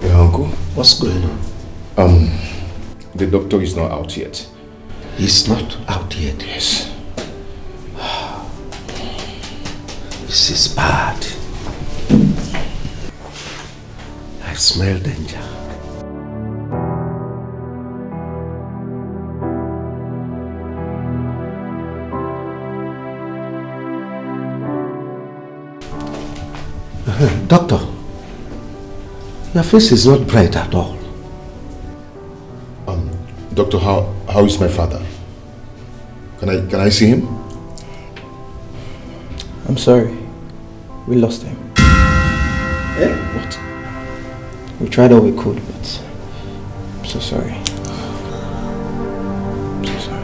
Your uncle? What's going on? The doctor is not out yet. He's not out yet? Yes. This is bad. I smell danger. Doctor, your face is not bright at all. Doctor, how is my father? Can I see him? I'm sorry. We lost him. Eh? What? We tried all we could, but I'm so sorry. I'm so sorry.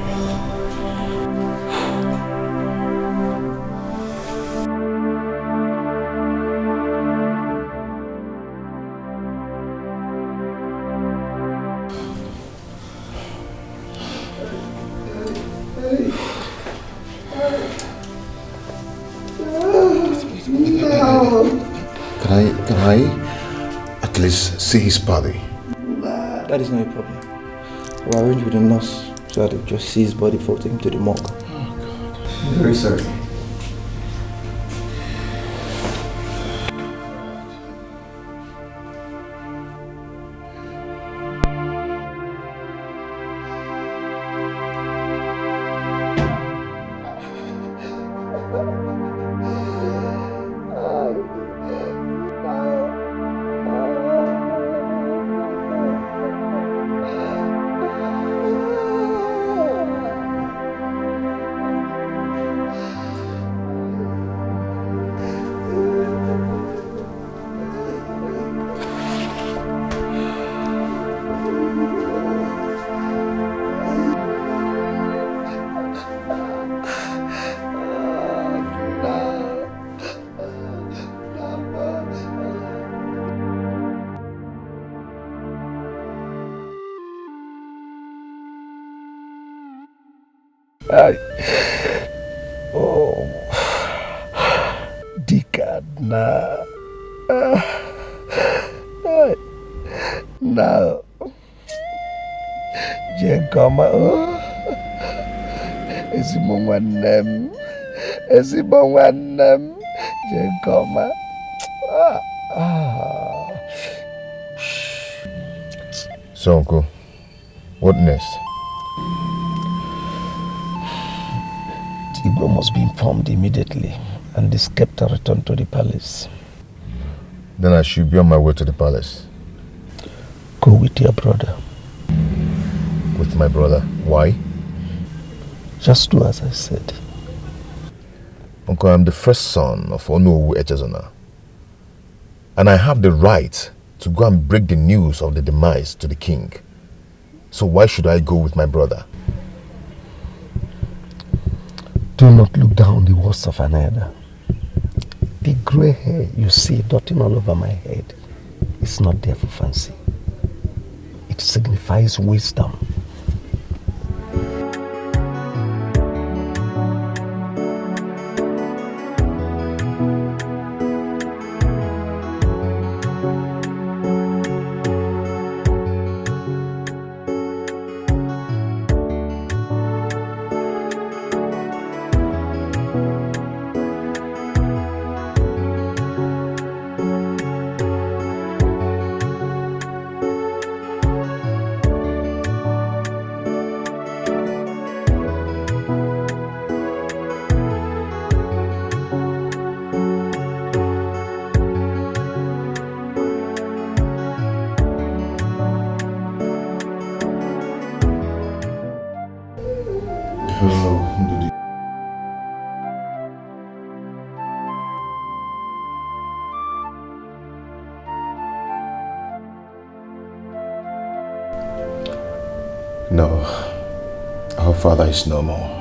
Can I at least see his body? That is not a problem. We'll arrange with the nurse so that they'll just see his body before we take him to the morgue. Oh God. I'm very sorry. Dikadna. Now, Jekoma. Ezimongwanem. Jekoma. So, Uncle, what next? Igbo must be informed immediately and the scepter returned to the palace. Then I should be on my way to the palace. Go with your brother. With my brother? Why? Just do as I said. Uncle, I'm the first son of Onowu Echezona. And I have the right to go and break the news of the demise to the king. So why should I go with my brother? Do not look down the worst of another. The grey hair you see dotting all over my head is not there for fancy. It signifies wisdom. No, our father is no more.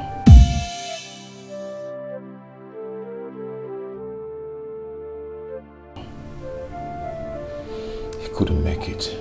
couldn't make it.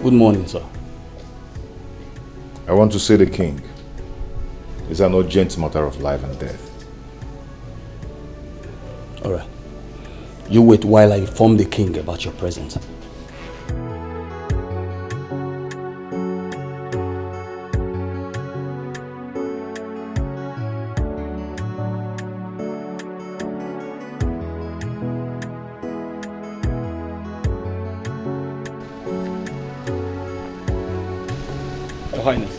Good morning, sir. I want to see the king. It's an urgent matter of life and death. All right. You wait while I inform the king about your presence. Your Highness.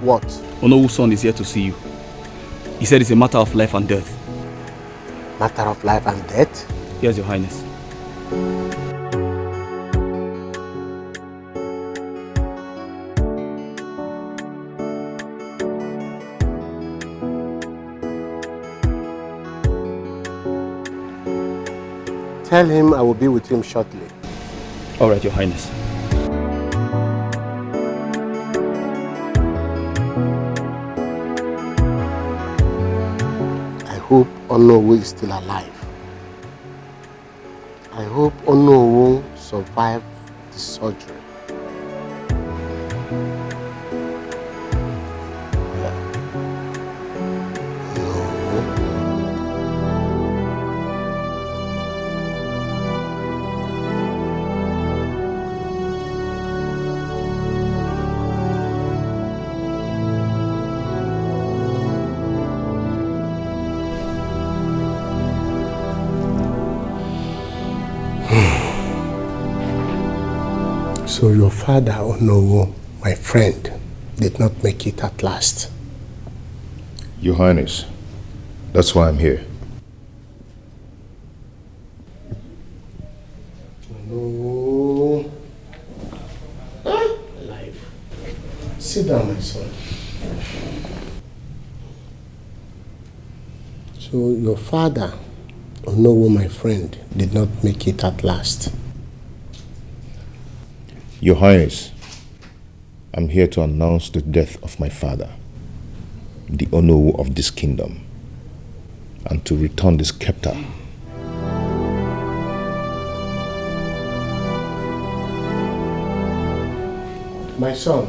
What? Onowu's son is here to see you. He said it's a matter of life and death. Matter of life and death? Yes, Your Highness. Tell him I will be with him shortly. All right, Your Highness. I hope Onowu is still alive. I hope Onowu survived the surgery. So your father, Onowu, my friend, did not make it at last. Your Highness, that's why I'm here. Onowu. Alive. Sit down, my son. So your father, Onowu, my friend, did not make it at last. Your Highness, I'm here to announce the death of my father, the Onowu of this kingdom, and to return the scepter. My son,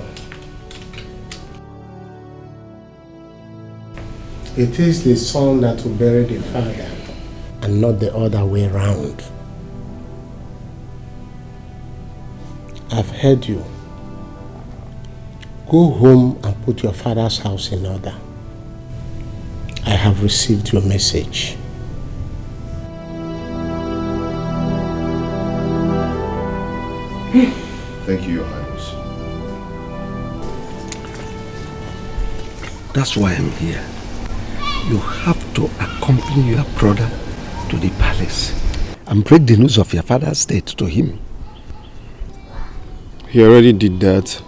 it is the son that will bury the father and not the other way round. I've heard you. Go home and put your father's house in order. I have received your message. Thank you, Your Highness. That's why I'm here. You have to accompany your brother to the palace and break the news of your father's death to him. He already did that.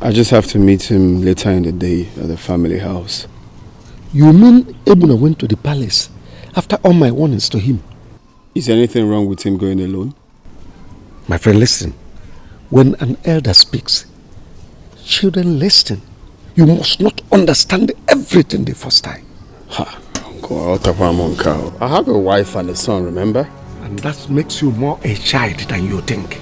I just have to meet him later in the day at the family house. You mean Ebuna went to the palace after all my warnings to him? Is anything wrong with him going alone? My friend, listen. When an elder speaks, children listen. You must not understand everything the first time. Ha, Uncle, I have a wife and a son, remember? And that makes you more a child than you think.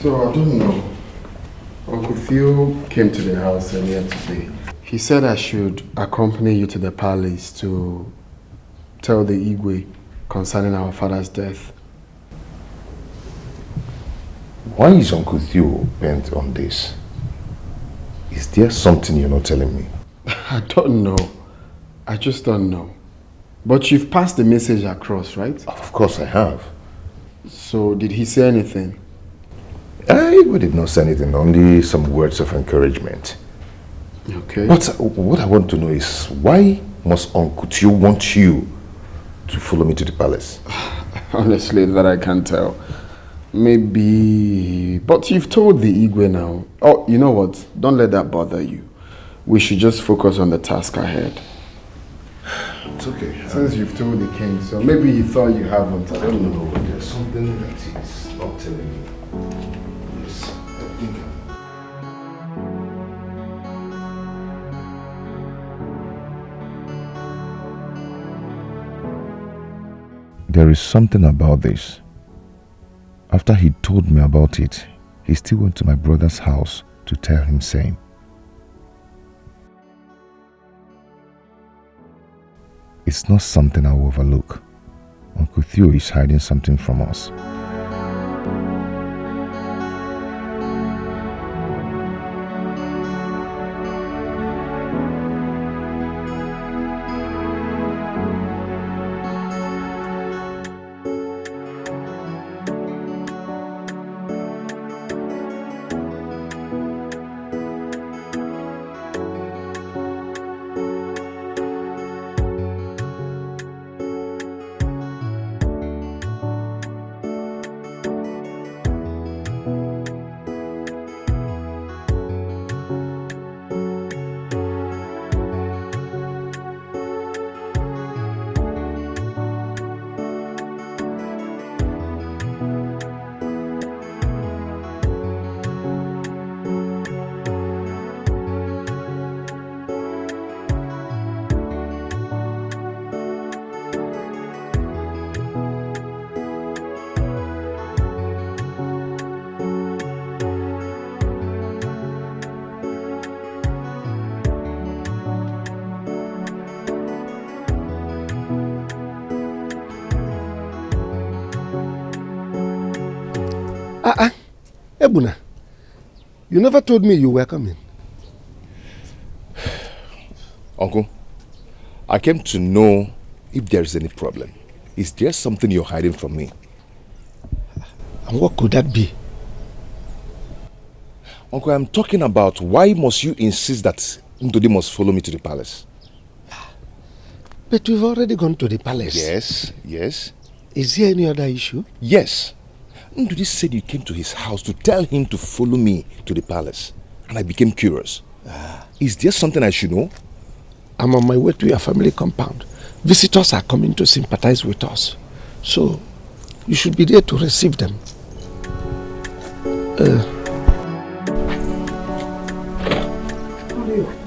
So I don't know. Uncle Theo came to the house earlier today. He said I should accompany you to the palace to tell the Igwe concerning our father's death. Why is Uncle Theo bent on this? Is there something you're not telling me? I don't know. I just don't know. But you've passed the message across, right? Of course I have. So did he say anything? Igwe did not say anything, only some words of encouragement. Okay. But what I want to know is, why must Uncle Theo want you to follow me to the palace? Honestly, that I can't tell. Maybe... But you've told the Igwe now. Oh, you know what? Don't let that bother you. We should just focus on the task ahead. It's okay. Since you've told the king, so maybe he thought you haven't. I don't know. But there's something that he's not telling me. Yes, I think. There is something about this. After he told me about it, he still went to my brother's house to tell him same. It's not something I'll overlook. Uncle Theo is hiding something from us. Ebuna, you never told me you were coming. Uncle, I came to know if there is any problem. Is there something you're hiding from me? And what could that be? Uncle, I'm talking about why must you insist that Ndodi must follow me to the palace? But we've already gone to the palace. Yes, yes. Is there any other issue? Yes. Ndodi said you came to his house to tell him to follow me to the palace. And I became curious. Is there something I should know? I'm on my way to your family compound. Visitors are coming to sympathize with us. So, you should be there to receive them.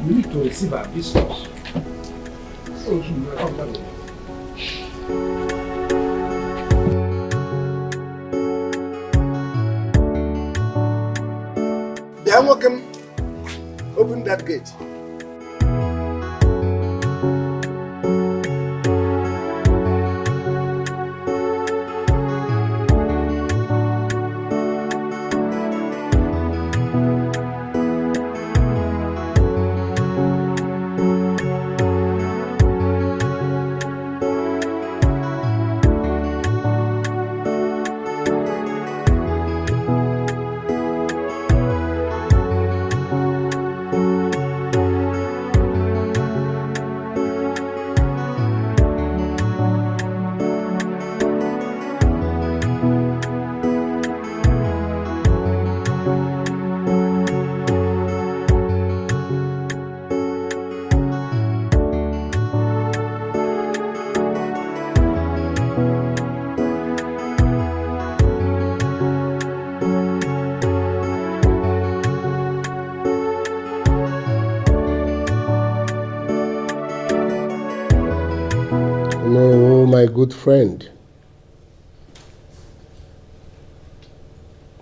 We need to receive our visitors. Welcome. Open that gate. good friend.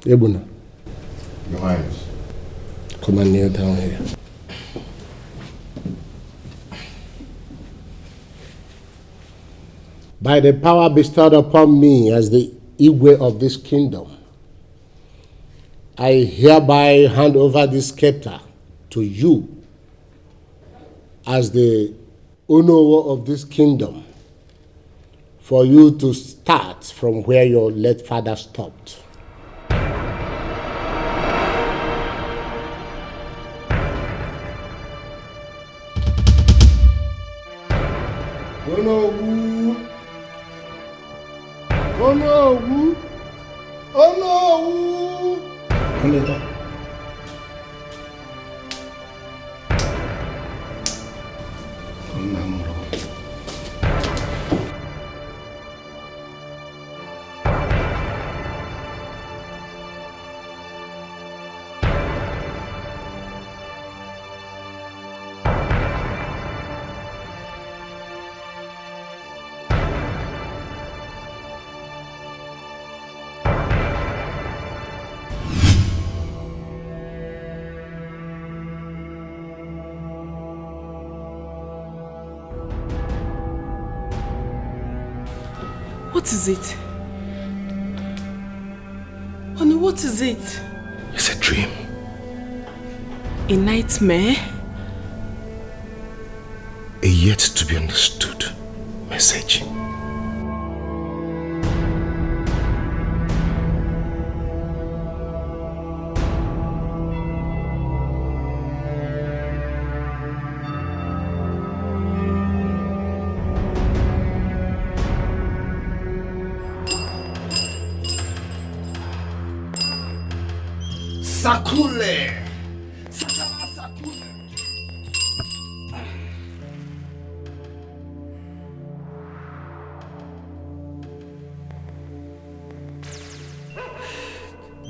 Ebuna. Your Highness. Come and kneel down here. By the power bestowed upon me as the Igwe of this kingdom, I hereby hand over this scepter to you as the Onowo of this kingdom, for you to start from where your late father stopped. Onowu! Onowu! Onowu! Oneta. What is it? Honey, what is it? It's a dream. A nightmare? A yet to be understood message. Sakule!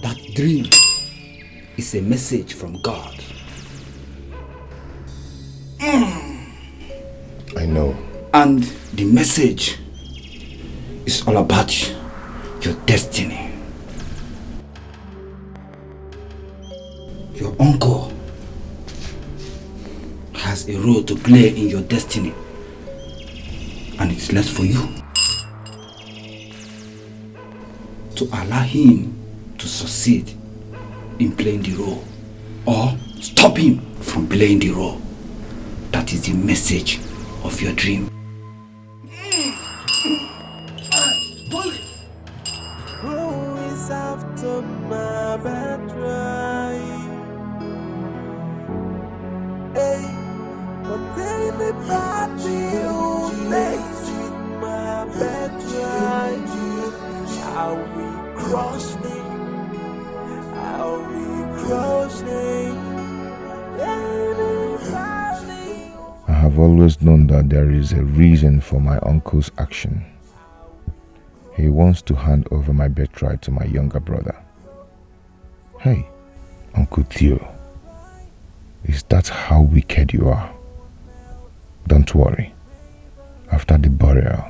That dream is a message from God. I know. And the message is all about your destiny. Your uncle has a role to play in your destiny, and it's left for you to allow him to succeed in playing the role, or stop him from playing the role. That is the message of your dream. Who is after my birthright? Hey, but anybody who plays with my birthright, I will crush him. I will crush him. I have always known that there is a reason for my uncle's action. He wants to hand over my birthright to my younger brother. Hey, Uncle Theo, is that how wicked you are? Don't worry. After the burial,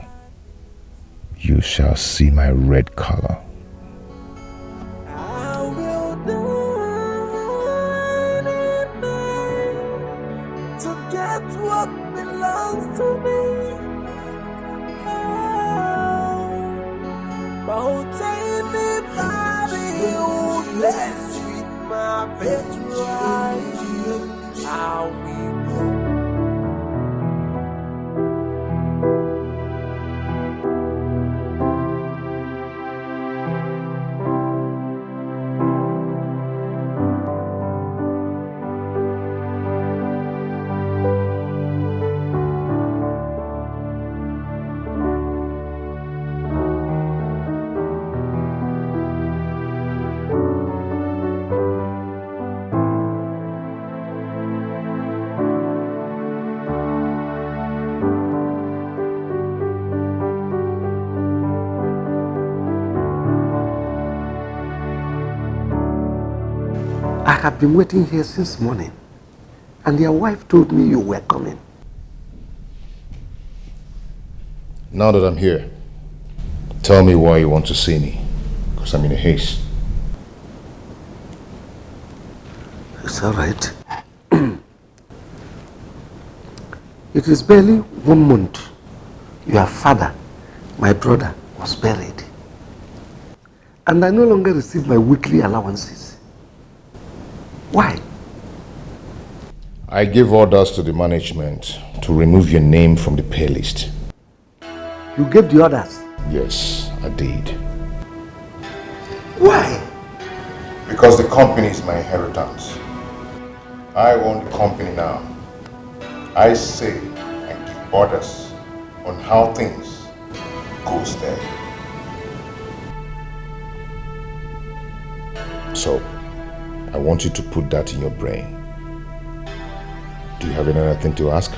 you shall see my red color. What belongs to me? About anybody who lets with my birthright, I will. I have been waiting here since morning, and your wife told me you were coming. Now that I'm here, Tell me why you want to see me, because I'm in a haste. It's all right. It is barely 1 month. Your father, my brother, was buried. And I no longer receive my weekly allowances. Why? I gave orders to the management to remove your name from the pay list. You gave the orders? Yes, I did. Why? Because the company is my inheritance. I own the company now. I say and give orders on how things goes there. So, I want you to put that in your brain. Do you have any other thing to ask?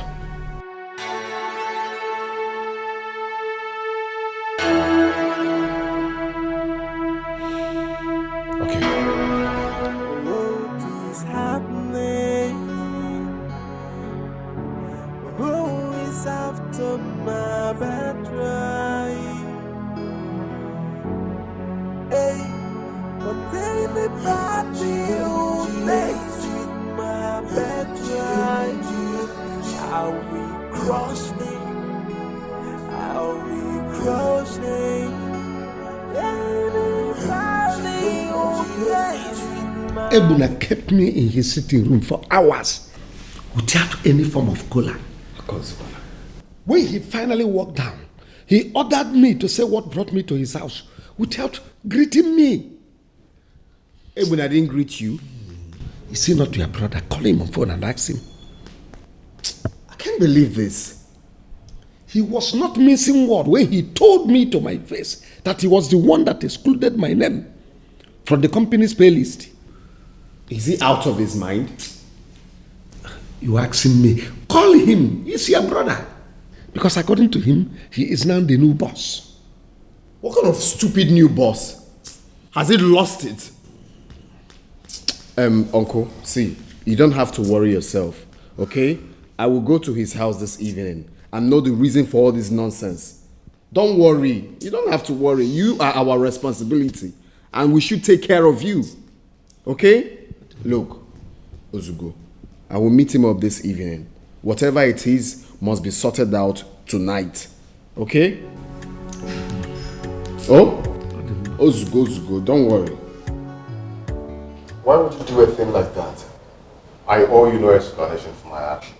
Ebuna kept me in his sitting room for hours without any form of collar. When he finally walked down, he ordered me to say what brought me to his house without greeting me. Ebuna didn't greet you? Is he not your brother? Call him on phone and ask him. I can't believe this. He was not missing word when he told me to my face that he was the one that excluded my name from the company's pay list. Is he out of his mind? You asking me? Call him. He's your brother. Because according to him, he is now the new boss. What kind of stupid new boss? Has he lost it? Uncle, see, you don't have to worry yourself, okay? I will go to his house this evening and know the reason for all this nonsense. Don't worry. You don't have to worry. You are our responsibility and we should take care of you. Okay? Look, Ozugo, I will meet him up this evening. Whatever it is must be sorted out tonight. Okay? Oh? Ozugo, don't worry. Why would you do a thing like that? I owe you no explanation for my actions.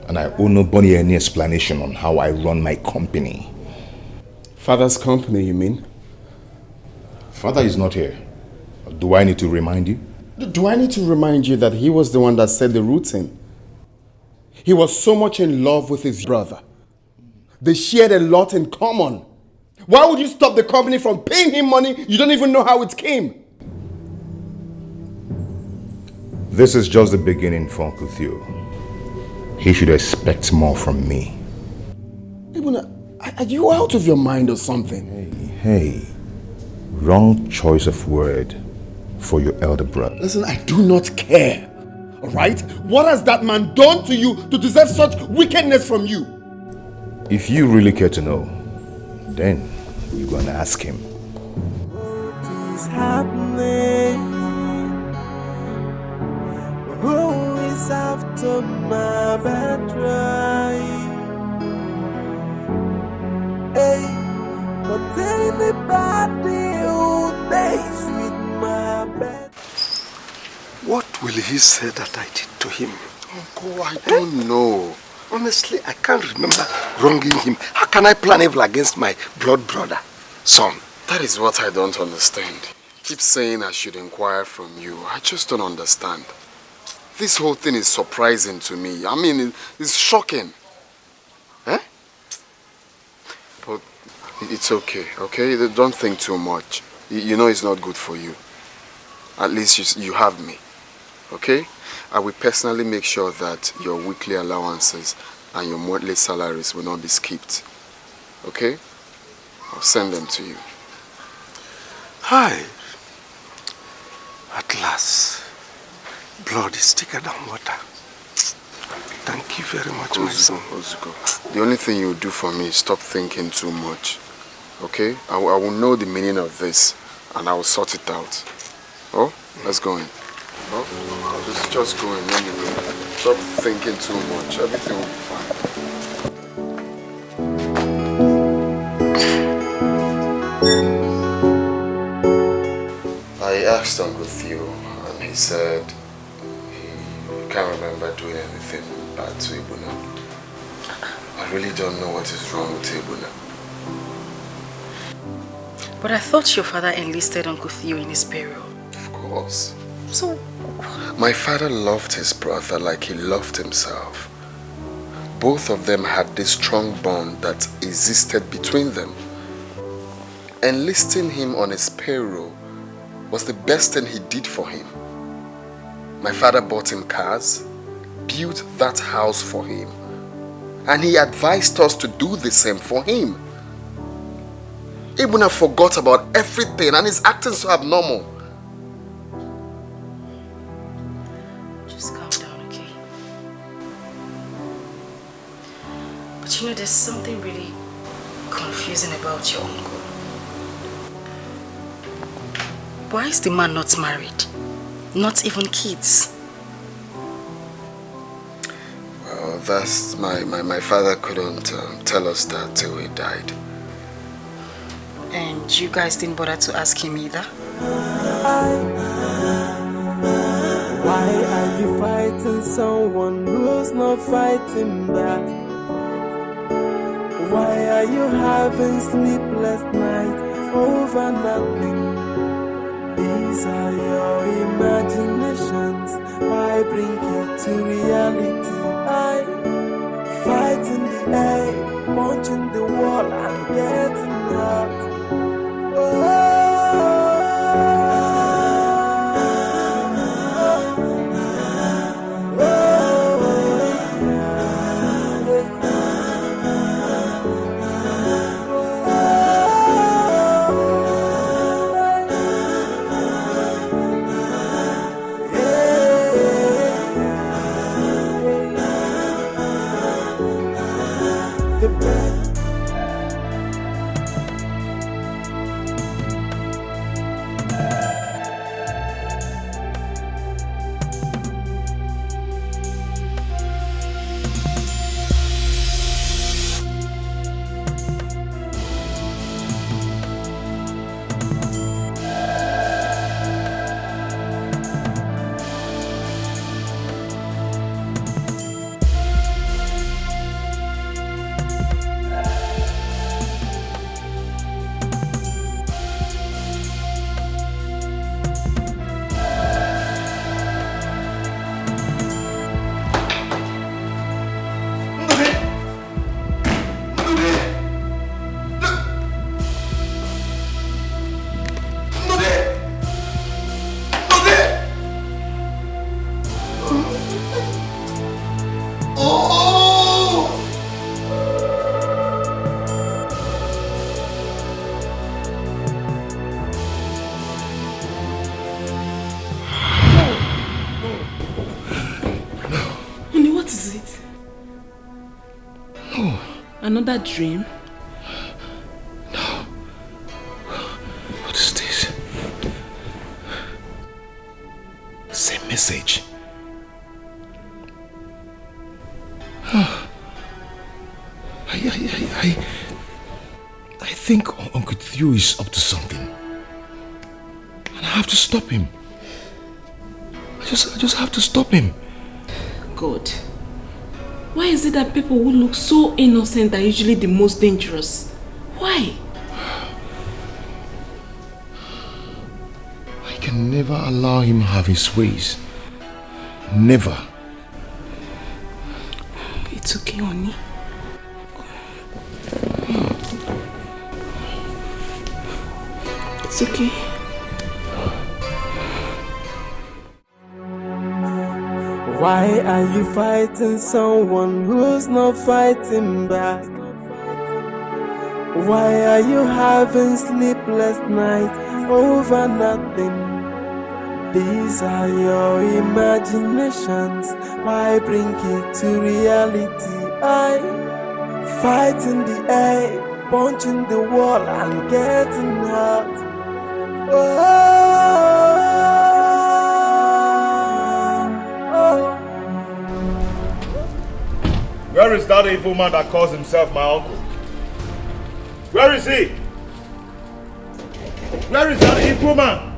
And I owe nobody any explanation on how I run my company. Father's company, you mean? Father is not here. Do I need to remind you? Do I need to remind you that he was the one that set the routine? He was so much in love with his brother. They shared a lot in common. Why would you stop the company from paying him money you don't even know how it came? This is just the beginning for Uncle Theo. He should expect more from me. Are you out of your mind or something? Hey. Wrong choice of word for your elder brother. Listen, I do not care. Alright? What has that man done to you to deserve such wickedness from you? If you really care to know, then you're gonna ask him. What is happening? Who is after my battery? Hey, but anybody who plays with my bed. What will he say that I did to him? Uncle, I don't know. Honestly, I can't remember wronging him. How can I plan evil against my blood brother, son? That is what I don't understand. Keep saying I should inquire from you. I just don't understand. This whole thing is surprising to me. I mean, it's shocking. Eh? But it's okay, okay? Don't think too much. You know it's not good for you. At least you have me, okay? I will personally make sure that your weekly allowances and your monthly salaries will not be skipped, okay? I'll send them to you. Hi. At last, blood is thicker than water. Thank you very much, my son. Ozuko, the only thing you do for me is stop thinking too much. Okay? I will know the meaning of this and I will sort it out. Oh, let's go in. Oh, just go in anyway. Stop thinking too much. Everything will be fine. I asked Uncle Theo and he said he can't remember doing anything bad to Ibuna. I really don't know what is wrong with Ibuna. But I thought your father enlisted Uncle Theo in his peril. Of course. So... My father loved his brother like he loved himself. Both of them had this strong bond that existed between them. Enlisting him on his payroll was the best thing he did for him. My father bought him cars, built that house for him, and he advised us to do the same for him. Ibuna forgot about everything and is acting so abnormal. Just calm down, okay? But you know, there's something really confusing about your uncle. Why is the man not married? Not even kids? Well, that's my father couldn't tell us that till he died. And you guys didn't bother to ask him either? Why are you fighting someone who's not fighting back? Why are you having sleepless nights over nothing? These are your imaginations. Why bring it to reality? I fight in the air, punching the wall and getting hurt. Another dream? No. What is this? Same message. I think Uncle Theo is up to something. And I have to stop him. I just have to stop him. God. Why is it that people who look so innocent are usually the most dangerous? Why? I can never allow him have his ways. Never. It's okay, honey. It's okay. Why are you fighting someone who's not fighting back? Why are you having sleepless nights over nothing? These are your imaginations. Why bring it to reality? I fight in the air, punching the wall and getting hurt. Where is that evil man that calls himself my uncle? Where is he? Where is that evil man?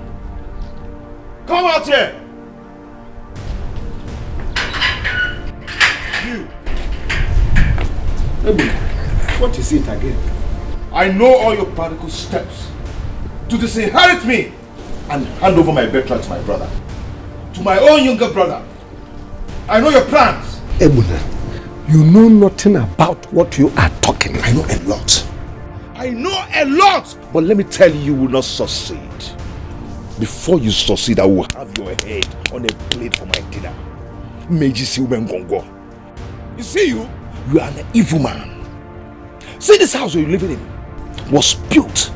Come out here! You! What is it again? I know all your practical steps to disinherit me and hand over my birthright to my brother. To my own younger brother. I know your plans. Ebuna, you know nothing about what you are talking. I know a lot. I know a lot! But let me tell you, you will not succeed. Before you succeed, I will have your head on a plate for my dinner. Meiji Siumengongo. You see you are an evil man. See, this house you're living in was built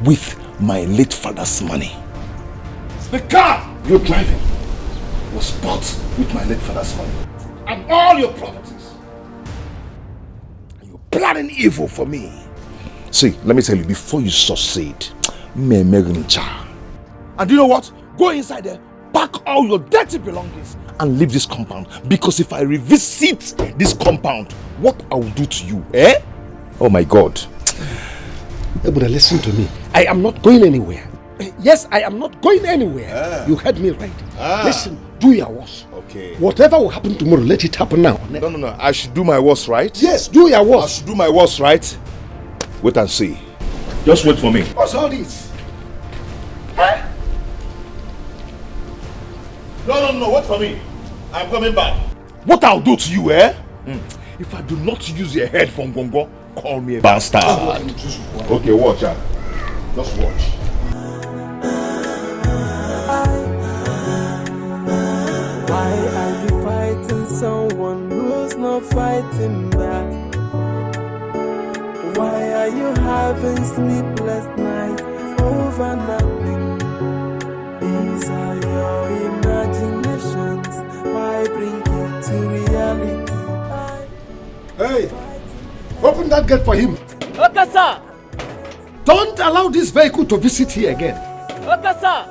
with my late father's money. The car you're driving was bought with my late father's money. And all your properties. And you're planning evil for me. See, let me tell you, before you succeed, and you know what? Go inside there, pack all your dirty belongings and leave this compound. Because if I revisit this compound, what I will do to you, eh? Oh my God. But listen to me. I am not going anywhere. Yes, I am not going anywhere. You heard me right. Listen, do your worst. Okay. Whatever will happen tomorrow, let it happen now. No. I should do my worst, right? Yes, do your worst. I should do my worst, right? Wait and see. Just wait for me. What's all this? Huh? No, wait for me. I'm coming back. What I'll do to you, eh? If I do not use your head from Gongo, call me a bastard. Okay, watch out. Just watch. Why are you fighting someone who's not fighting back? Why are you having sleepless nights over nothing? These are your imaginations. Why bring you to reality? Hey, open that gate for him. Okay, sir. Don't allow this vehicle to visit here again. Okay, sir.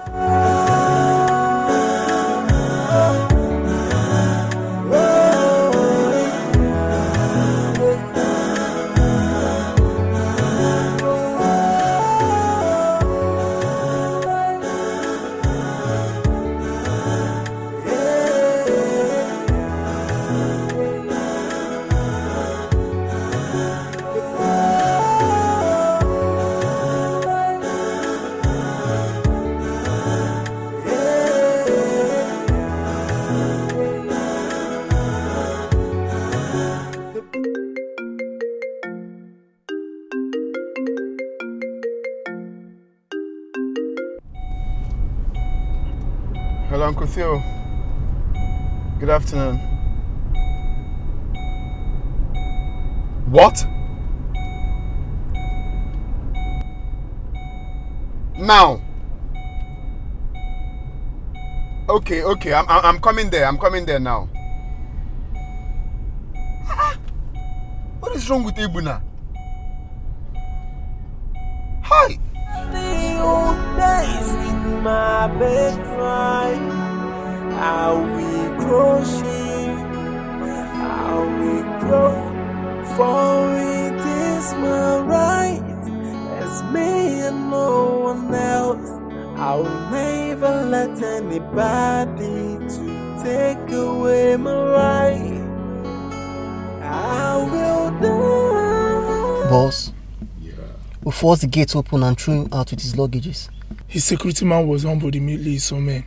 Hello, Uncle Theo. Good afternoon. What? Now? Okay, I'm coming there. I'm coming there now. What is wrong with Ibuna? Hi. My bed right, how we grow sheep, how we grow, for it is my right, as me and no one else. I'll never let anybody to take away my right. I will die. Boss, we forced the gates open and threw him out with his luggages. His security man was on, but immediately saw men.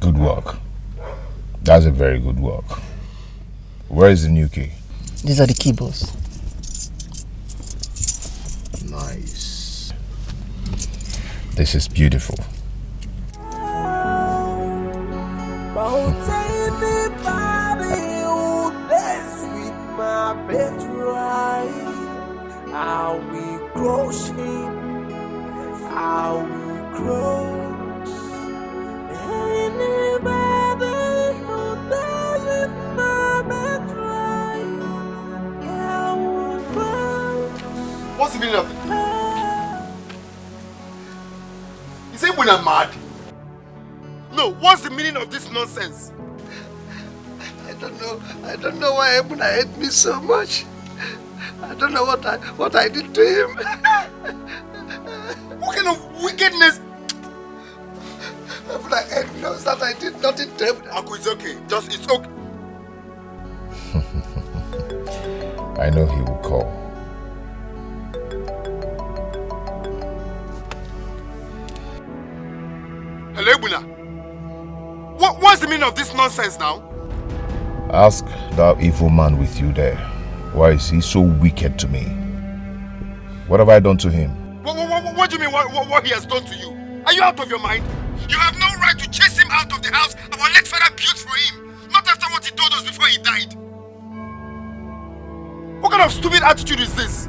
Good work. That's a very good work. Where is the new key? These are the key, boss. Nice. This is beautiful. How we grow sheep, how we grow. Anybody who doesn't love it right, how we grow. What's the meaning of it? Is Ebuna mad? No, what's the meaning of this nonsense? I don't know why Ebuna hate me so much. I don't know what I did to him. What kind of wickedness? Ebuna knows that I did nothing to him. Uncle, it's okay. It's okay. I know he will call. Hello, Ebuna. What's the meaning of this nonsense now? Ask that evil man with you there. Why is he so wicked to me? What have I done to him? What do you mean what he has done to you? Are you out of your mind? You have no right to chase him out of the house our late father built for him. Not after what he told us before he died. What kind of stupid attitude is this?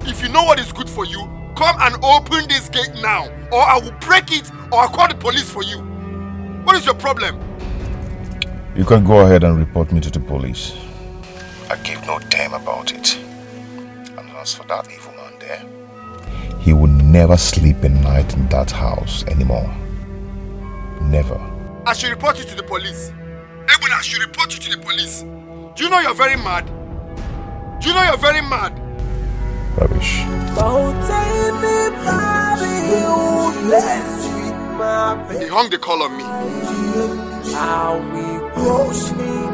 If you know what is good for you, come and open this gate now, or I will break it, or I'll call the police for you. What is your problem? You can go ahead and report me to the police. I give no damn about it. And as for that evil man there, he will never sleep a night in that house anymore. Never. I should report you to the police. Ebuna, I should report you to the police. Do you know you're very mad? Do you know you're very mad? Rubbish. He hung the call on me. I will crush him.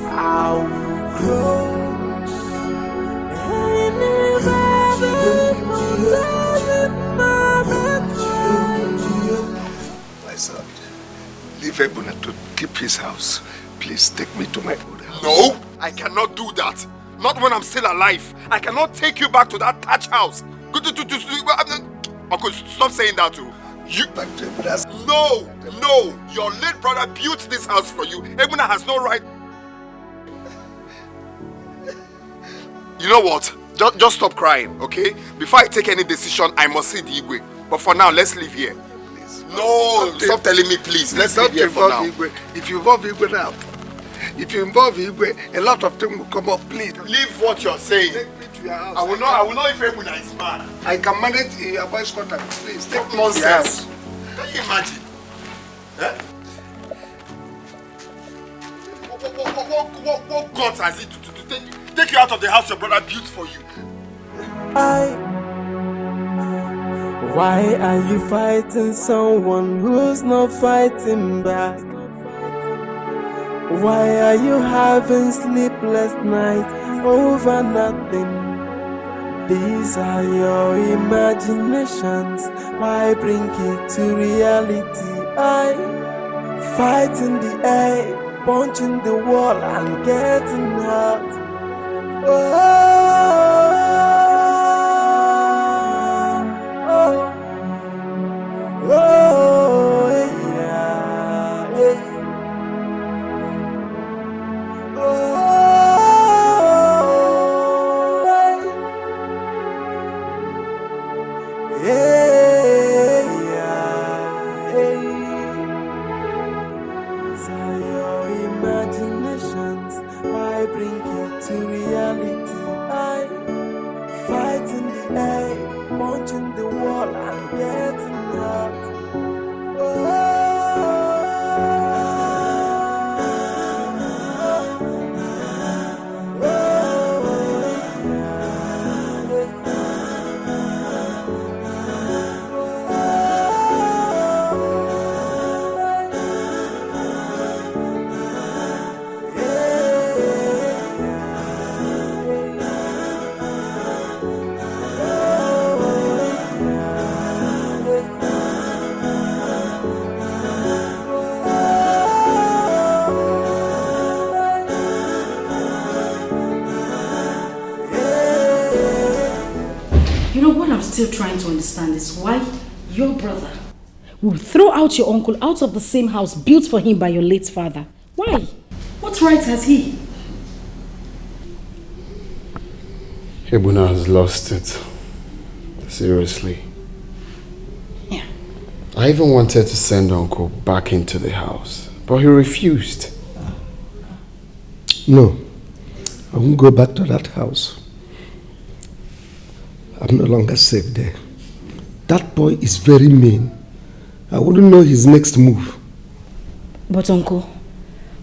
I will crush. My son, leave Ebuna to keep his house. Please take me to my own house. No, I cannot do that. Not when I'm still alive. I cannot take you back to that thatch house. Uncle, stop saying that too. No. Your late brother built this house for you. Ebuna has no right. You know what? Just stop crying, okay? Before I take any decision, I must see the Igwe. But for now, let's leave here. Please. No, stop telling me, please. Let's leave here for now. Igwe. If you involve Igwe now, a lot of things will come up. Please leave what you're saying. Take me to your house. I will know if Ebuna is mad. I can manage your boy's contact. Please take me nonsense. Can you imagine? Eh? What guts has it to take you out of the house your brother built for you? Why are you fighting someone who's not fighting back? Why are you having sleepless nights over nothing? These are your imaginations. Why bring it to reality? I fight in the air, punching the wall and getting hurt. Still trying to understand is why your brother will throw out your uncle out of the same house built for him by your late father. Why? What right has he? Ebuna has lost it. Seriously. Yeah. I even wanted to send Uncle back into the house, but he refused. No. I won't go back to that house. I'm no longer safe there. That boy is very mean. I wouldn't know his next move. But uncle,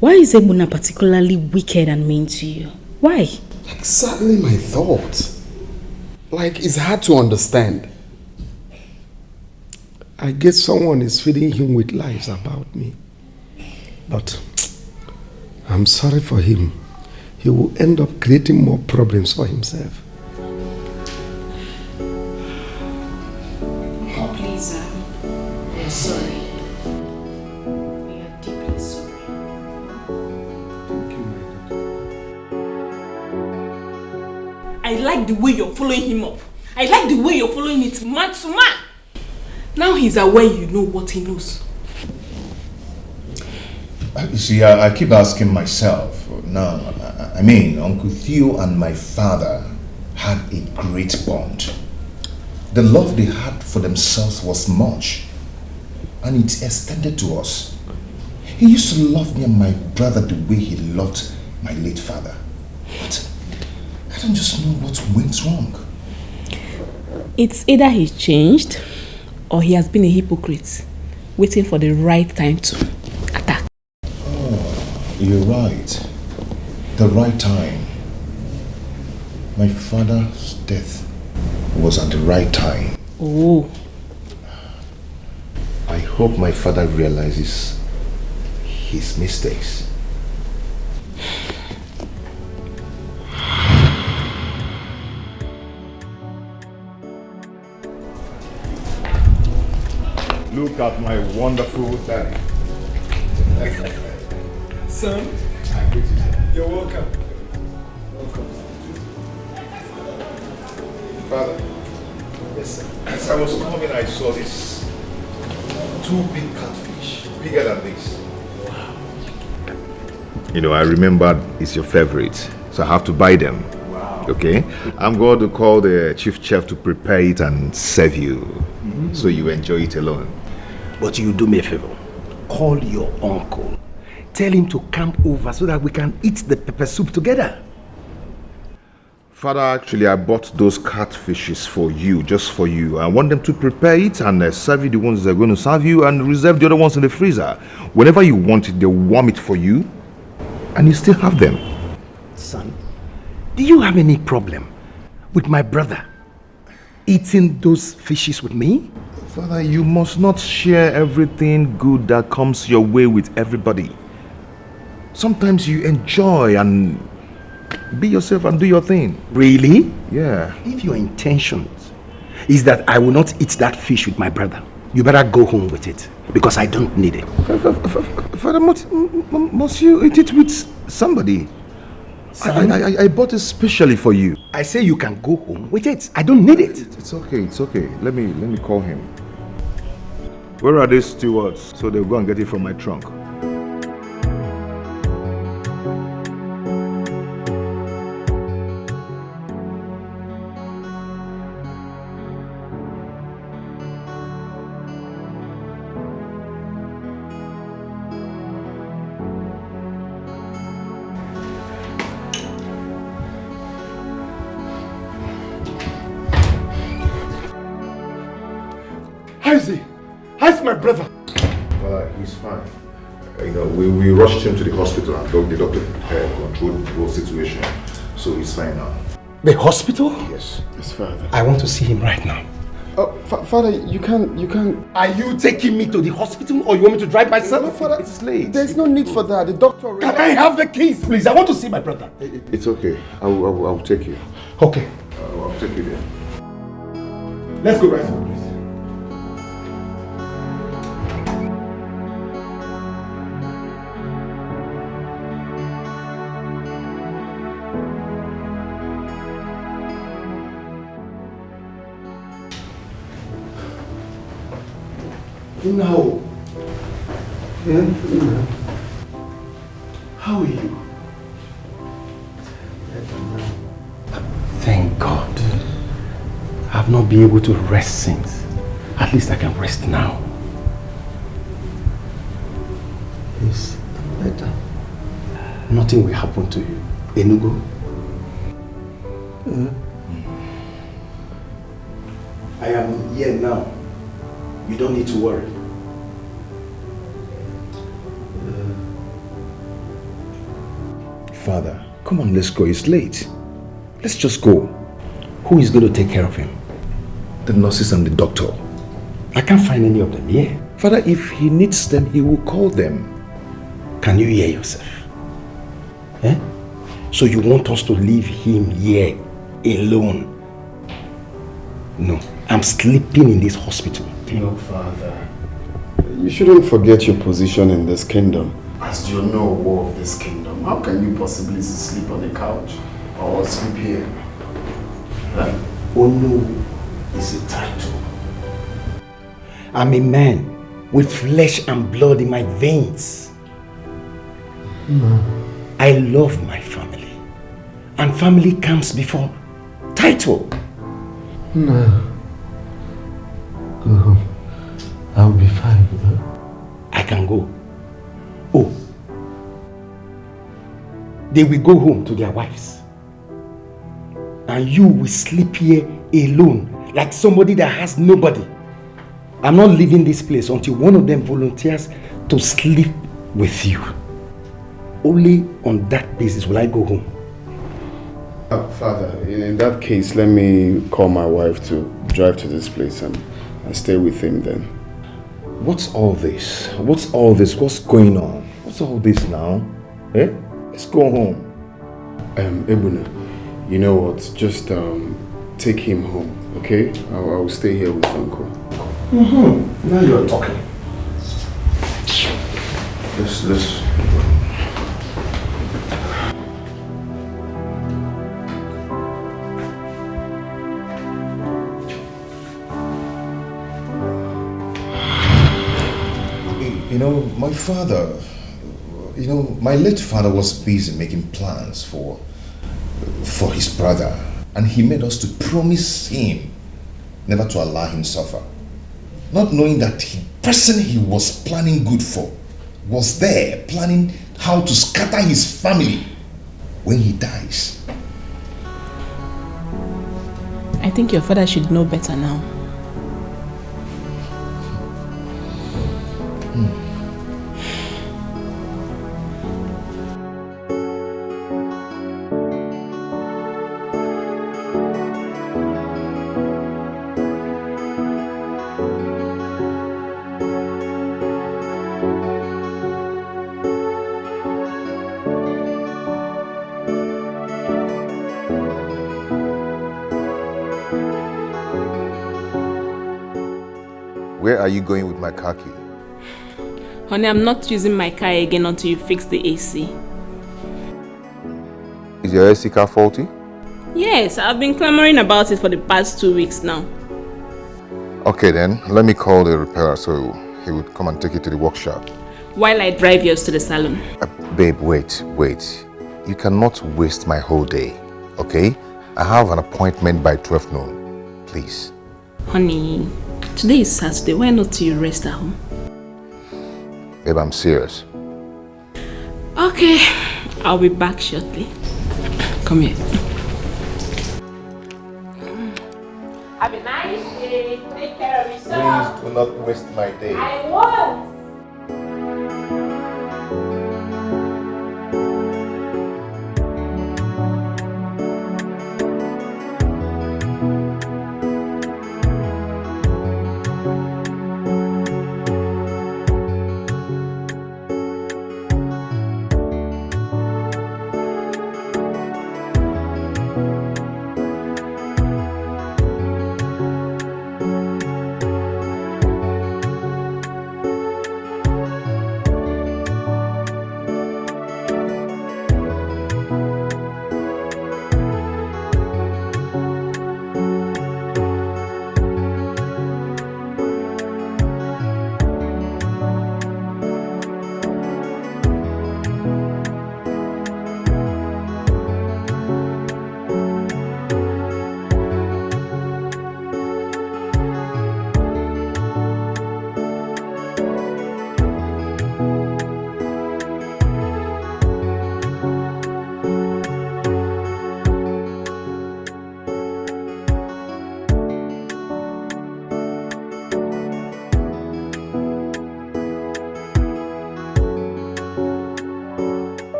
why is Ebuna particularly wicked and mean to you? Why? Exactly my thought. Like, it's hard to understand. I guess someone is feeding him with lies about me. But I'm sorry for him. He will end up creating more problems for himself. Oh, please, we are sorry. We are deeply sorry. Thank you, my I like the way you're following him up. I like the way you're following it man to man. Now he's aware you know what he knows. You see, I keep asking myself, now, I mean, Uncle Theo and my father had a great bond. The love they had for themselves was much, and it extended to us. He used to love me and my brother the way he loved my late father. But I don't just know what went wrong. It's either he changed or he has been a hypocrite, waiting for the right time to attack. Oh, you're right. The right time. My father's death was at the right time. Oh. I hope my father realizes his mistakes. Look at my wonderful daddy. Son, you're welcome. Father, yes, sir. As I was coming, I saw these two big catfish, bigger than this. Wow. You know, I remembered it's your favorite, so I have to buy them. Wow. Okay? I'm going to call the chief chef to prepare it and serve you, so you enjoy it alone. But you do me a favor. Call your uncle. Tell him to come over so that we can eat the pepper soup together. Father, actually, I bought those catfishes for you, just for you. I want them to prepare it and serve you the ones they're going to serve you and reserve the other ones in the freezer. Whenever you want it, they'll warm it for you and you still have them. Son, do you have any problem with my brother eating those fishes with me? Father, you must not share everything good that comes your way with everybody. Sometimes you enjoy and be yourself and do your thing. Really? Yeah. If your intention is that I will not eat that fish with my brother, you better go home with it because I don't need it. Father, must you eat it with somebody? I bought it specially for you. I say you can go home with it. I don't need it. It's okay, it's okay. Let me call him. Where are these stewards? So they'll go and get it from my trunk. How is he? How's my brother? He's fine. You know, we rushed him to the hospital and the doctor controlled the whole situation. So he's fine now. The hospital? Yes. Yes, Father. I want to see him right now. Oh, Father, you can't. Are you taking me to the hospital or you want me to drive myself? No, Father, it's late. There's no need for that. The doctor already... Can I have the keys, please? I want to see my brother. It's okay. I'll take you. Okay. I'll take you there. Let's go right now, please. No. Yeah. How are you? Thank God. I've not been able to rest since. At least I can rest now. Yes, better. Nothing will happen to you. Enugu, I am here now. You don't need to worry. Father, come on, let's go. It's late. Let's just go. Who is going to take care of him? The nurses and the doctor. I can't find any of them here. Father, if he needs them, he will call them. Can you hear yourself? Eh? So you want us to leave him here alone? No, I'm sleeping in this hospital. No, Father. You shouldn't forget your position in this kingdom. As you know war of this kingdom, how can you possibly sleep on the couch or sleep here? Huh? Ono is a title. I'm a man with flesh and blood in my veins. No. I love my family. And family comes before title. No. Go home. I'll be fine. I can go. Oh. They will go home to their wives. And you will sleep here alone, like somebody that has nobody. I'm not leaving this place until one of them volunteers to sleep with you. Only on that basis will I go home. Father, in that case, let me call my wife to drive to this place and stay with him then. What's all this? What's all this? What's going on? What's all this now? Eh? Let's go home. Ebuna, you know what? Just take him home, okay? I'll stay here with Uncle. Now you're talking. Let's. You know, my father, my late father was busy making plans for his brother, and he made us to promise him never to allow him suffer. Not knowing that the person he was planning good for was there planning how to scatter his family when he dies. I think your father should know better now. Where are you going with my car key? Honey, I'm not using my car again until you fix the AC. Is your AC car faulty? Yes, I've been clamoring about it for the past 2 weeks now. Okay then, let me call the repairer so he would come and take it to the workshop. While I drive yours to the salon. Babe, wait. You cannot waste my whole day, okay? I have an appointment by 12 noon. Please. Honey, today is Saturday. Why not you rest at home? Babe, I'm serious. Okay, I'll be back shortly. Come here. Have a nice day. Take care of yourself. Please do not waste my day. I won't.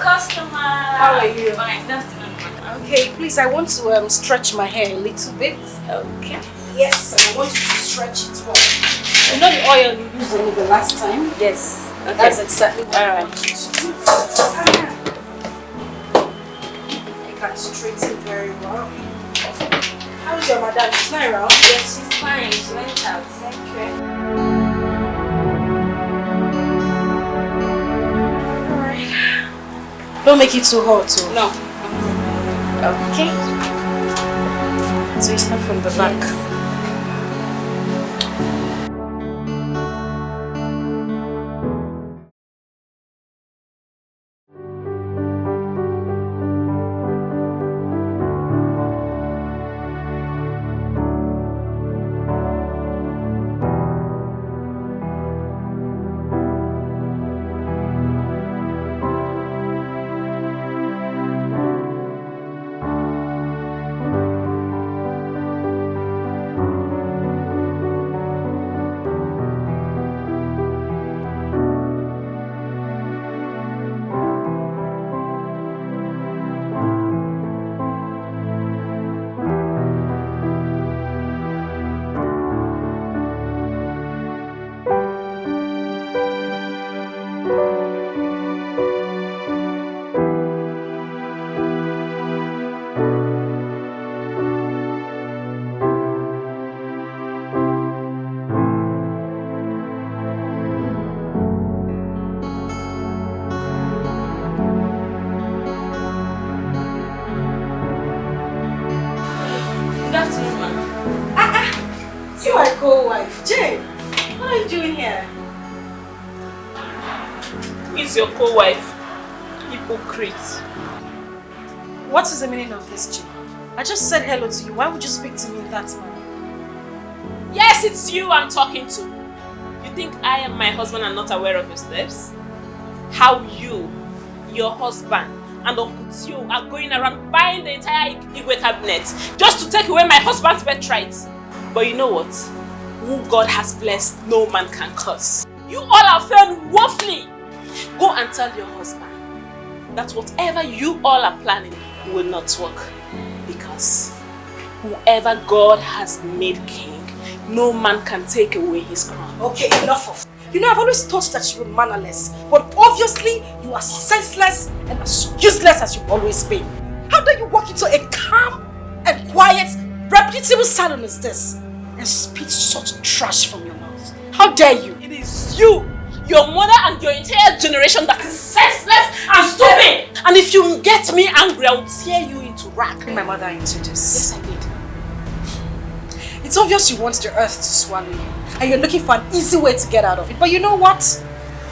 customer. How are you? Fine, that's okay, please, I want to stretch my hair a little bit. Okay. Yes, I want you to stretch it well. You know the oil you used on me the last time? Yes. Okay. That's exactly what I want you to do. I can straighten very well. How's your madam? She's not around? Yes, she's fine. She went out. Okay. Alright. Don't make it too hot, too. No. Okay. So it's not from the back. Yes. See my co-wife, Jane. What are you doing here? Who is your co-wife? Hypocrite. What is the meaning of this, Jane? I just said hello to you. Why would you speak to me in that manner? Yes, it's you I'm talking to. You think I am my husband and not aware of your steps? How you, your husband, and Uncle Theo are going around buying the entire Igwe cabinet just to take away my husband's birthright. But you know what? Who God has blessed, no man can curse. You all have failed woefully. Go and tell your husband that whatever you all are planning will not work. Because whoever God has made king, no man can take away his crown. Okay, enough of. You know, I've always thought that you were mannerless, but obviously you are senseless and as useless as you've always been. How dare you walk into a calm and quiet, reputable salon as this and spit such trash from your mouth? How dare you? It is you, your mother and your entire generation that is senseless and stupid. And if you get me angry, I will tear you into rags. Bring my mother into this. Yes, I did. It's obvious you want the earth to swallow you and you're looking for an easy way to get out of it. But you know what?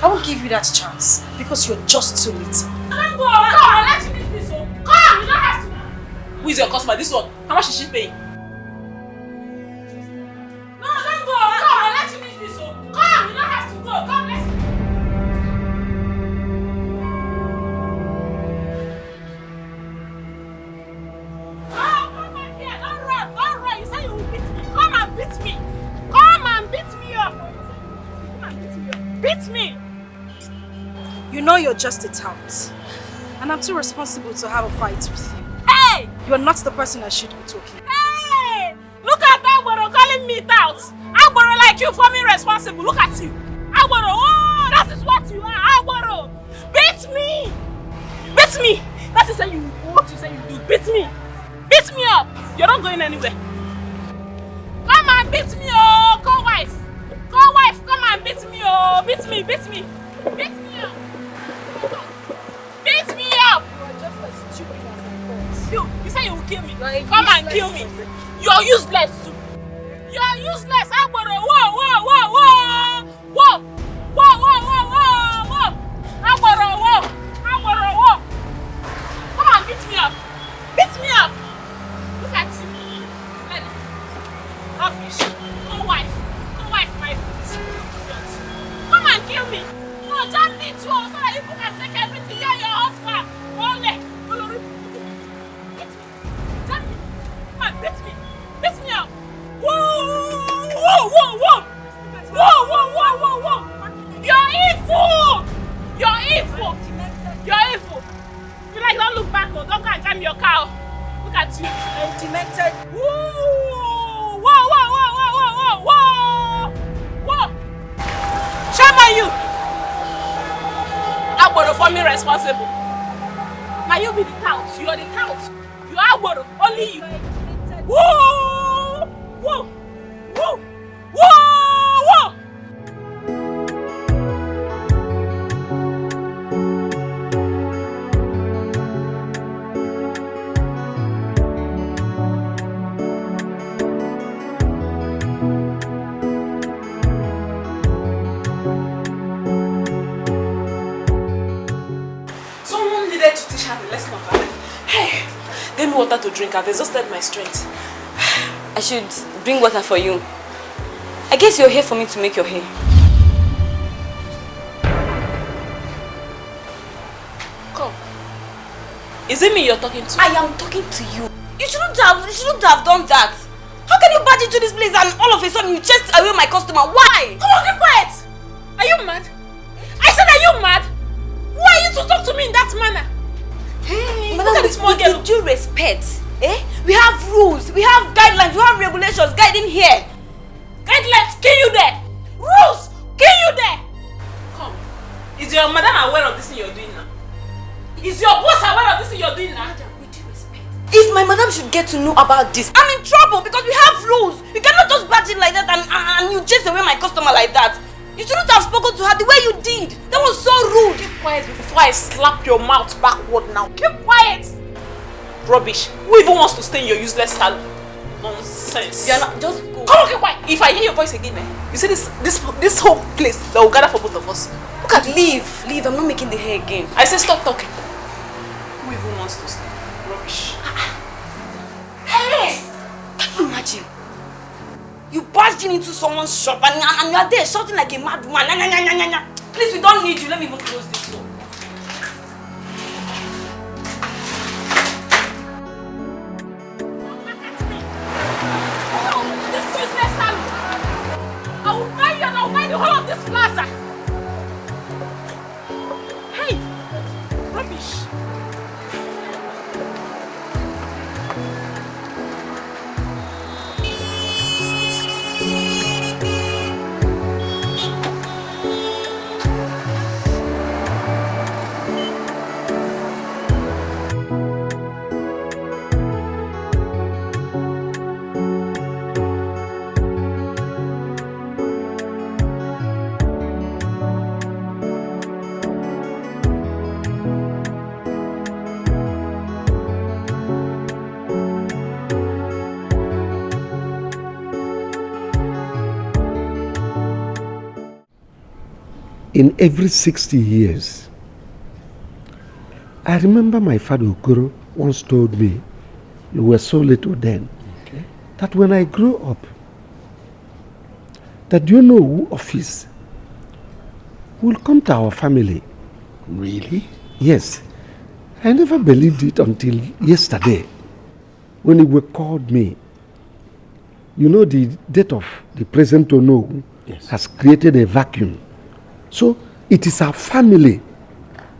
I won't give you that chance because you're just too little. Come on, let's finish this one. Come, you don't have to. Who is your customer? This one. How much is she paying? No, don't go. Come, let's finish this one. Come, you don't have to go. Come, let's. Come on here. Don't run. Don't run. You said you will beat me. Come and beat me. Come and beat me up. Come and beat me up. Beat me. You know you're just a tout. And I'm too responsible to have a fight with you. Hey! You're not the person I should be talking. Hey! Look at Agboro calling me tout. Agboro like you for me responsible. Look at you. Agboro, oh, that is what you are. Agboro. Beat me. Beat me. That is what you say you do. Beat me. Beat me up. You're not going anywhere. Come and beat me, oh, co-wife. Co-wife, come and beat me, oh. Beat me, beat me. Beat me up. Beat me up. You are just as stupid as I thought. You say you will kill me. Come and kill me. You're useless too. You're useless. Agboro, whoa, whoa, whoa, whoa. Whoa. Whoa, whoa, whoa, whoa, whoa. Agboro, whoa. Agboro, whoa. Come on, beat me up. Beat me up. Look at you. Rubbish. Co-wife. Co-wife, my foot. Come and kill me. No, don't need to. So that you can take everything. You're your husband. Only. Beat me. Damn me. Come on, beat me. Beat me up. Whoa. Whoa, whoa, whoa. Whoa, whoa, whoa, whoa, whoa. with you. Regimented. Whoa! Whoa, whoa, whoa, whoa, whoa, whoa! Whoa! Shame on you! Agboro for me responsible. Now you be the tout. You are the tout. You are Agboro. Only you. Whoa! Whoa! Whoa! Whoa! Whoa! Someone needed to teach her the lesson of her life. Hey, give me water to drink. I've exhausted my strength. I should bring water for you. I guess you're here for me to make your hair. Come. Is it me you're talking to? I am talking to you. You shouldn't have done that. How can you barge into this place and all of a sudden you chase away my customer? Why? Come on, keep quiet. Are you mad? I said, are you mad? Why are you to talk to me in that manner? Hey, look at this small girl. With due respect, we have rules, we have guidelines, we have regulations guiding here. Guidelines, kill you there. Rules, kill you there. Come. Is your madam aware of this thing you're doing now? Is your boss aware of this thing you're doing now? With due respect. If my madam should get to know about this, I'm in trouble because we have rules. You cannot just barge in like that and you chase away my customer like that. You shouldn't have spoken to her the way you did. That was so rude. Keep quiet before I slap your mouth backward now. Keep quiet. Rubbish. Who even wants to stay in your useless salon? Nonsense. You're not, just go. Come on, keep quiet. If I hear your voice again, you see this whole place that will gather for both of us. Look at leave. I'm not making the hair again. I say stop talking. Who even wants to stay? Rubbish. Hey! Can you imagine? You barged into someone's shop and you are there shouting like a mad woman. Please, we don't need you. Let me even close this door. This useless salon. I will buy you and I will buy the whole of this plaza. Hey! Rubbish. In every 60 years, I remember my father Okoro once told me, you were so little then, that when I grow up, that you know who office will come to our family. Really? Yes. I never believed it until yesterday when he called me. You know, the death of the present Ono has created a vacuum. So it is our family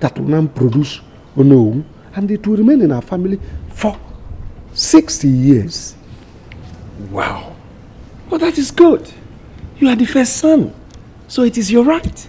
that will now produce Ono, and it will remain in our family for 60 years. Wow. Well, that is good. You are the first son, so it is your right.